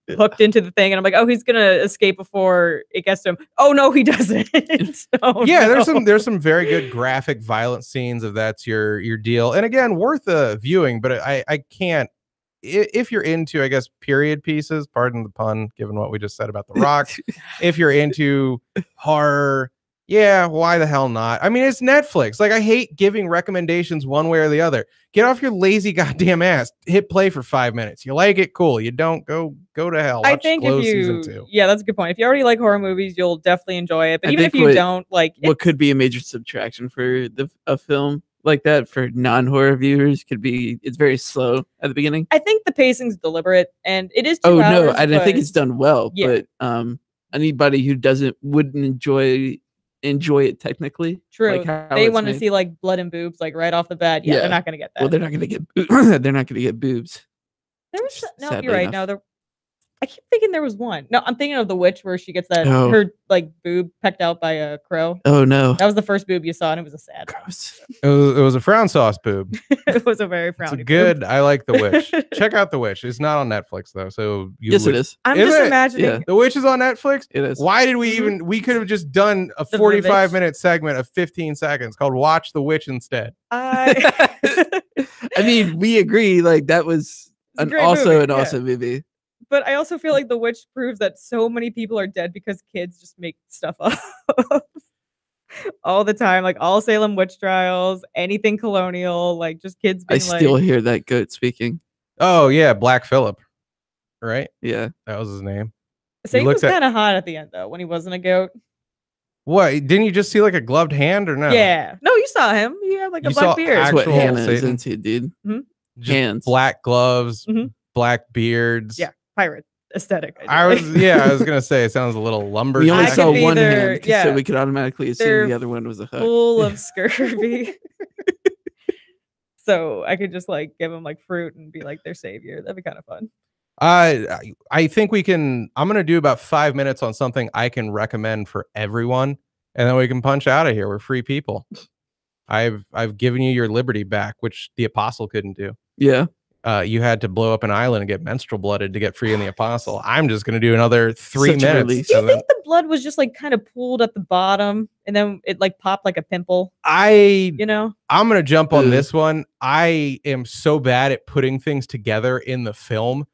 hooked into the thing, and I'm like, oh, he's gonna escape before it gets to him. Oh no, he doesn't. Oh, Yeah, no. there's some very good graphic violent scenes if that's your deal. And again, worth a viewing, but I can't if you're into, I guess, period pieces, pardon the pun, given what we just said about The Rock. If you're into horror, yeah, why the hell not? I mean, it's Netflix. Like, I hate giving recommendations one way or the other. Get off your lazy goddamn ass. Hit play for 5 minutes. You like it, cool. You don't, go to hell. I Watch think Glow if season you, 2. yeah, that's a good point. If you already like horror movies, you'll definitely enjoy it. But I even if think you what- don't, like, What could be a major subtraction for a film like that for non-horror viewers could be it's very slow at the beginning. I think the pacing's deliberate, and it is. 2 Oh no, hours, I think but- it's done well. Yeah. But anybody who wouldn't enjoy it technically. True. Like how They it's want to made. see like blood and boobs like right off the bat. Yeah, Yeah. they're not gonna get that. Well, they're not gonna get they're not gonna get boobs. there was no. sadly You're right. enough. No, there. I keep thinking there was one. No, I'm thinking of the witch where she gets that Oh. her like boob pecked out by a crow. Oh no. That was the first boob you saw, and it was a sad. Gross. It was a frown sauce boob. It was a very It's frowny. a boob. good. I like The Witch. Check out The Witch. It's not on Netflix though, so you Yes, would, it is. I'm Is just it? imagining. Yeah. The Witch is on Netflix. It is. Why did we Mhm. even? We could have just done a The 45-minute segment of 15 seconds called "Watch the Witch" instead. I, I mean, we agree. Like that was It's a great also movie, an yeah. awesome movie. but I also feel like the witch proves that so many people are dead because kids just make stuff up all the time. Like all Salem witch trials, anything colonial, like just kids I being still like. hear that goat speaking. Oh yeah, Black Phillip, right? Yeah. That was his name. Satan looked was at- kind of hot at the end though when he wasn't a goat. What? Didn't you just see like a gloved hand or no? Yeah, no, you saw him. He had like a You black saw beard. That's what Actual Hannah is Satan. into, dude. Just Hands. black gloves, Mhm. black beards. Yeah. Pirate aesthetic. I was gonna say it sounds a little lumberjack. We only I saw could be one either- hand, yeah. so we could automatically assume They're the other one was a hook. full of scurvy. So I could just like give him like fruit and be like their savior. That'd be kind of fun. I think we can. I'm gonna do about 5 minutes on something I can recommend for everyone, and then we can punch out of here. We're free people. I've given you your liberty back, which the apostle couldn't do. Yeah. You had to blow up an island and get menstrual blooded to get free in the apostle. I'm just gonna do another 3 Such a minutes. relief. Do you and then think the blood was just like kind of pooled at the bottom and then it like popped like a pimple? I'm gonna jump on Ugh. this one. I am so bad at putting things together in the film.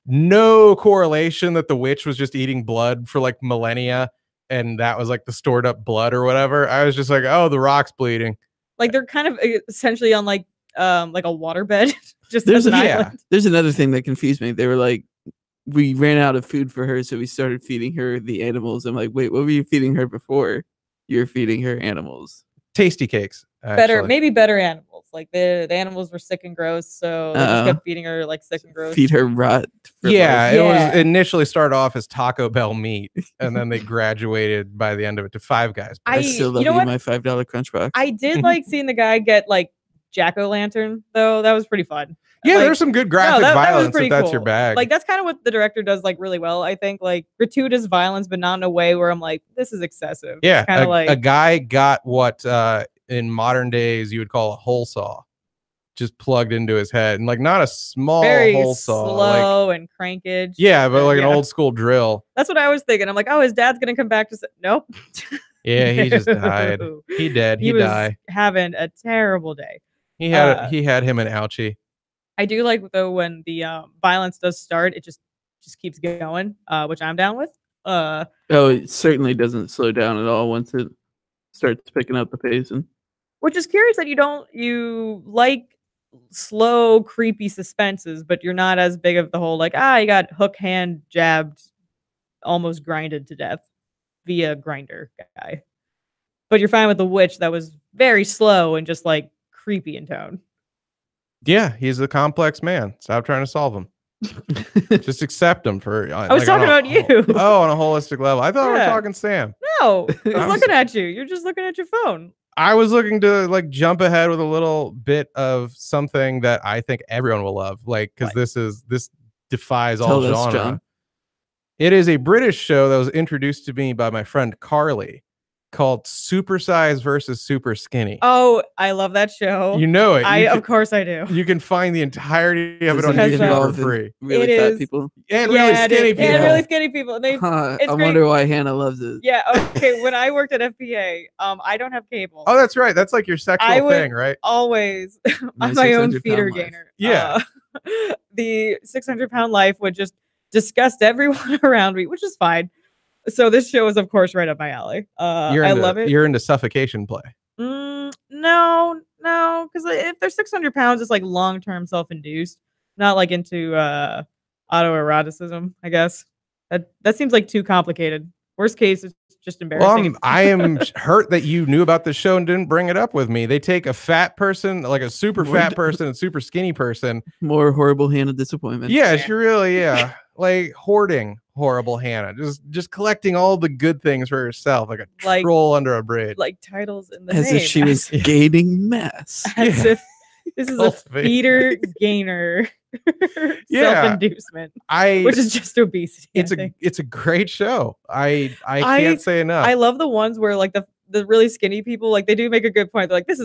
No correlation that the witch was just eating blood for like millennia and that was like the stored up blood or whatever. I was just like, oh, the rock's bleeding. Like they're kind of essentially on like a waterbed, just There's as an yeah. island. There's another thing that confused me. They were like, we ran out of food for her, so we started feeding her the animals. I'm like, wait, what were you feeding her before? You're feeding her animals. Tasty cakes. Better, actually. maybe better animals. Like the animals were sick and gross, so they just Uh-oh. kept feeding her like sick and gross. Feed her rot. for Yeah, life. it was Yeah. initially started off as Taco Bell meat, and then they graduated by the end of it to Five Guys. I I- still you love know you what? my $5 crunch box. I did like seeing the guy get like jack-o'-lantern though. That was pretty fun. Yeah, Like, there's some good graphic that was violence pretty if that's your cool. bag. Like that's kind of what the director does like really well. I think like gratuitous violence, but not in a way where I'm like, this is excessive. yeah, kind of like a guy got what in modern days you would call a hole saw, just plugged into his head, and like not a small very hole saw. Like, slow and crankage. yeah, but like an yeah. old school drill. That's what I was thinking. I'm like, oh, his dad's gonna come back to say, nope. Yeah, he just died. No. He dead. He was died. having a terrible day. He had him an ouchie. I do like though when the violence does start, it just keeps going, which I'm down with. Oh, it certainly doesn't slow down at all once it starts picking up the pace. And Which is curious that you like slow, creepy suspenses, but you're not as big of the whole like, you got hook hand jabbed, almost grinded to death via grinder guy. But you're fine with the witch that was very slow and just like creepy in tone. Yeah, he's a complex man. Stop trying to solve him. Just accept him for. I was talking about you. Oh, on a holistic level. I thought we were Yeah. talking Sam. No, I was was- looking at you. You're just looking at your phone. I was looking to like jump ahead with a little bit of something that I think everyone will love, like because What? this defies all Tell us, genre. John. It is a British show that was introduced to me by my friend Carly, called Super Size versus Super Skinny. Oh, I love that show. You know it. Of course I do. You can find the entirety of it Does on it Has YouTube involve for free. really It fat is. people? And really it skinny is. people. And really skinny people. And they Huh, it's I great. wonder why Hannah loves it. Yeah, okay. When I worked at FPA, I don't have cable. Oh, that's right. That's like your sexual I would- thing, right? Always My on my own 600-pound feeder life. gainer. Yeah. The 600-pound life would just disgust everyone around me, which is fine. So this show is, of course, right up my alley. I love it. You're into suffocation play. No, because if they're 600 pounds, it's like long-term self-induced, not like into autoeroticism, I guess. That seems like too complicated. Worst case, it's just embarrassing. Well, I am hurt that you knew about this show and didn't bring it up with me. They take a fat person, like a super More fat d- person and super skinny person. More horrible Hannah disappointment. Yeah, Yeah. she really, like hoarding horrible Hannah, just collecting all the good things for herself, like a Like- troll under a bridge. like titles in the As name. if she was gaining mass. as Yeah. if this is a Cultivate. feeder gainer Yeah. self-inducement, which is just obesity. I think. it's a great show. I I- can't say enough. I love the ones where like the really skinny people, like they do make a good point. They're like, this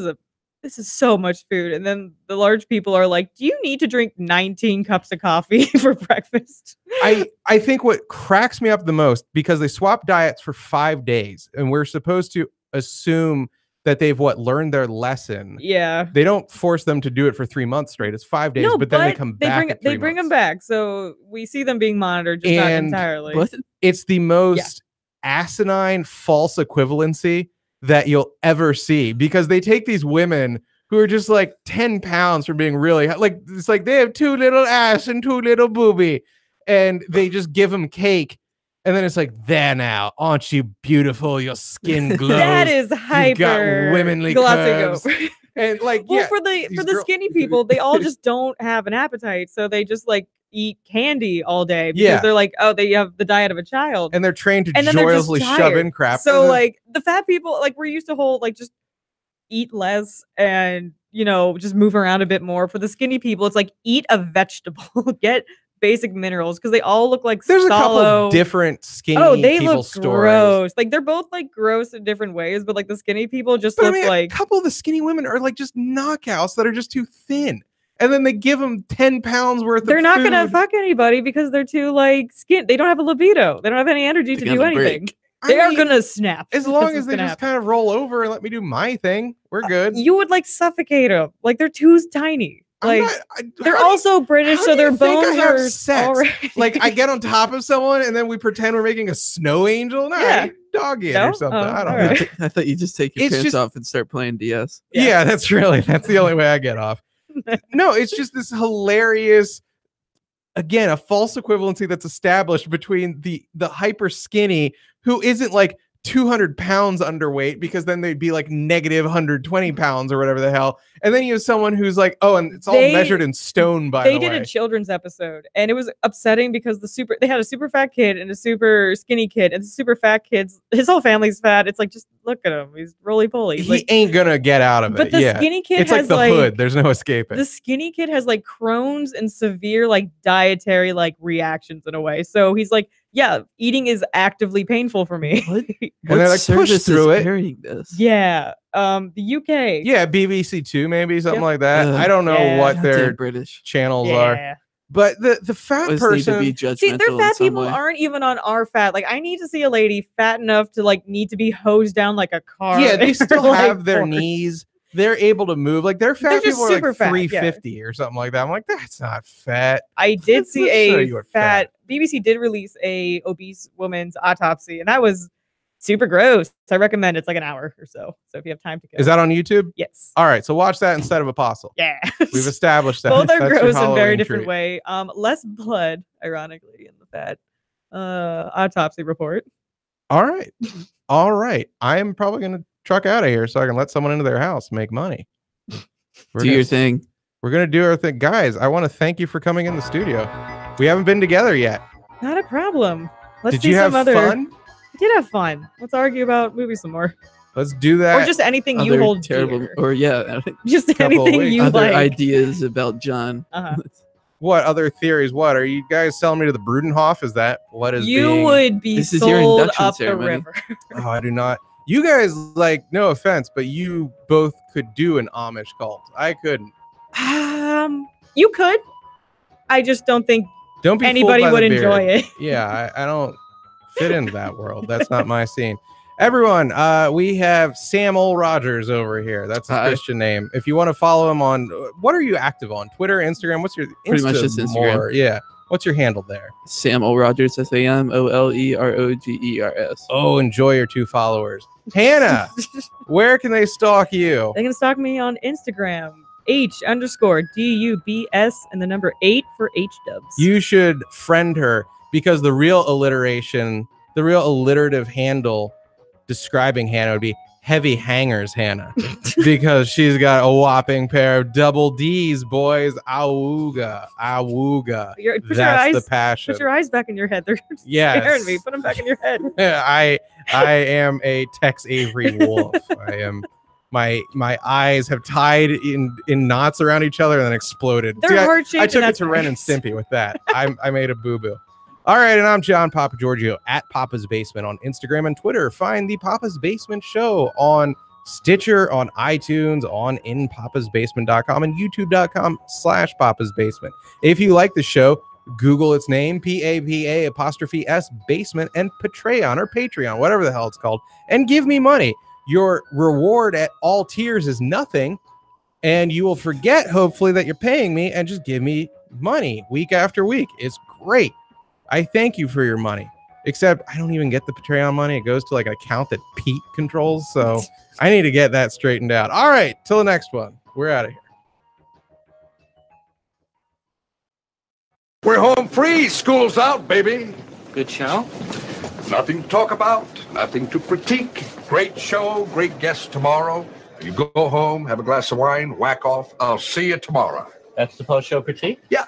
is so much food. And then the large people are like, do you need to drink 19 cups of coffee for breakfast? I think what cracks me up the most, because they swap diets for 5 days and we're supposed to assume that they've learned their lesson. Yeah. They don't force them to do it for 3 months straight. It's 5 days, but then they come back. They bring them back. So we see them being monitored, just not And- entirely. What? It's the most asinine false equivalency that you'll ever see, because they take these women who are just like 10 pounds from being really like, it's like they have 2 little ass and 2 little boobie, and they just give them cake. And then it's like, there now, aren't you beautiful? Your skin glows. That is hyper got womanly glossing curves. over. And like, Well, yeah, for these the girl- skinny people, they all just don't have an appetite, so they just like eat candy all day because Yeah. they're like, oh, they have the diet of a child, and they're trained to and then they're just joyously shove tired. in crap. So And then- like the fat people, like we're used to whole like just eat less and just move around a bit more. For the skinny people, it's like eat a vegetable, get basic minerals because they all look like There's a Stallo. couple different skinny Oh, they people look stories. gross. Like they're both like gross in different ways, but like the skinny people just But I look mean, like a couple of the skinny women are like just knockouts that are just too thin. And then they give them 10 pounds worth they're of not gonna food. fuck anybody because they're too like skin. They don't have a libido. They don't have any energy to They're do gonna break. anything. They I are mean, gonna snap. as That's long what's as they gonna just happen. kind of roll over and let me do my thing, we're good. You would like suffocate them. Like they're too tiny. I'm Like not- they're how do you- also British, how so do their you think I bones have are sex? already. like I get on top of someone and then we pretend we're making a snow angel. No, Yeah. dog it No? or something. Oh, I don't all know. right. I thought you just take your It's pants just- off and start playing DS. Yeah, that's the only way I get off. No, it's just this hilarious, again, a false equivalency that's established between the hyper skinny who isn't like 200 pounds underweight, because then they'd be like negative 120 pounds or whatever the hell. And then you have someone who's like, oh, and it's all They- measured in stone, by They the did way. a children's episode, and it was upsetting because they had a super fat kid and a super skinny kid, and the super fat kid's his whole family's fat. It's like, just look at him, he's roly poly. He Like, ain't gonna get out of but it. the Yeah. skinny kid It's like has the like hood. There's no escaping. the skinny kid has like Crohn's and severe like dietary like reactions in a way. So he's like, yeah, eating is actively painful for me. What? And they're like, push service through is it. carrying this? Yeah. The UK. Yeah, BBC Two, maybe something Yep. like that. Ugh. I don't know Yeah. what Goddamn their British. channels are, Yeah. but the fat Always person. need to be judgmental. See, their in fat some people way. aren't even on our fat. Like, I need to see a lady fat enough to like need to be hosed down like a car. Yeah, they in still her, like, have their force. knees. They're able to move. Like their fat They're just people are super like fat, yeah. 350 or something like that. I'm like, that's not fat. I did Let's see show a you what fat. BBC did release a obese woman's autopsy, and that was super gross. I recommend it's like an hour or so. So if you have time to go, Is that on YouTube? yes? All right, so watch that instead of Apostle. Yeah. We've established that. Both are That's your gross in very Halloween different treat. way. Less blood, ironically, in the fat autopsy report. All right. All right. I am probably going to truck out of here so I can let someone into their house and make money. We're Do gonna, your thing. We're going to do our thing. Guys, I want to thank you for coming in the studio. We haven't been together yet. Not a problem. Let's Did see you have some other. fun? We did have fun. Let's argue about movies some more, Let's do that. or just anything you Other hold terrible, dear. or yeah, Just couple of anything weeks. you other like. ideas about John. Uh-huh. What other theories? What are you guys selling me to the Brudenhof? Is that what is You being... would be This is your sold induction up ceremony. the river. Oh, I do not. You guys, like, no offense, but you both could do an Amish cult. I couldn't. You could. I just don't think Don't be fooled anybody by the would beard. enjoy it. Yeah, I don't fit into that world. That's not my scene. Everyone, we have Samuel Rogers over here. That's his Hi. Christian name. If you want to follow him on, what are you active on? Twitter, Instagram? What's your Pretty much just Instagram. more? Yeah. What's your handle there? Samuel Rogers, SAMOLEROGERS. Oh, enjoy your 2 followers. Hannah, where can they stalk you? They can stalk me on Instagram, H_DUBS and the number 8 for HDubs. You should friend her, because the real alliterative handle describing Hannah would be Heavy Hangers Hannah, because she's got a whopping pair of double D's, boys. Awooga, awooga. Put That's your the eyes, passion. put your eyes back in your head. They're Yes. scaring me. Put them back in your head. I am a Tex Avery wolf. I am. My eyes have tied in knots around each other and then exploded. They're See, heart-shaped. I took and it that's to Ren and nice. Stimpy with that. I made a boo-boo. All right, and I'm John Papa Giorgio at Papa's Basement on Instagram and Twitter. Find the Papa's Basement Show on Stitcher, on iTunes, on inpapasbasement.com and youtube.com/Papa's Basement. If you like the show, Google its name, PAPA_S Basement, and Patreon or Patreon, whatever the hell it's called, and give me money. Your reward at all tiers is nothing, and you will forget, hopefully, that you're paying me and just give me money week after week. It's great. I thank you for your money. Except I don't even get the Patreon money. It goes to like an account that Pete controls. So I need to get that straightened out. All right. Till the next one. We're out of here. We're home free. School's out, baby. Good show. Nothing to talk about, nothing to critique. Great show, great guests tomorrow. You go home, have a glass of wine, whack off. I'll see you tomorrow. That's the post-show critique? Yeah.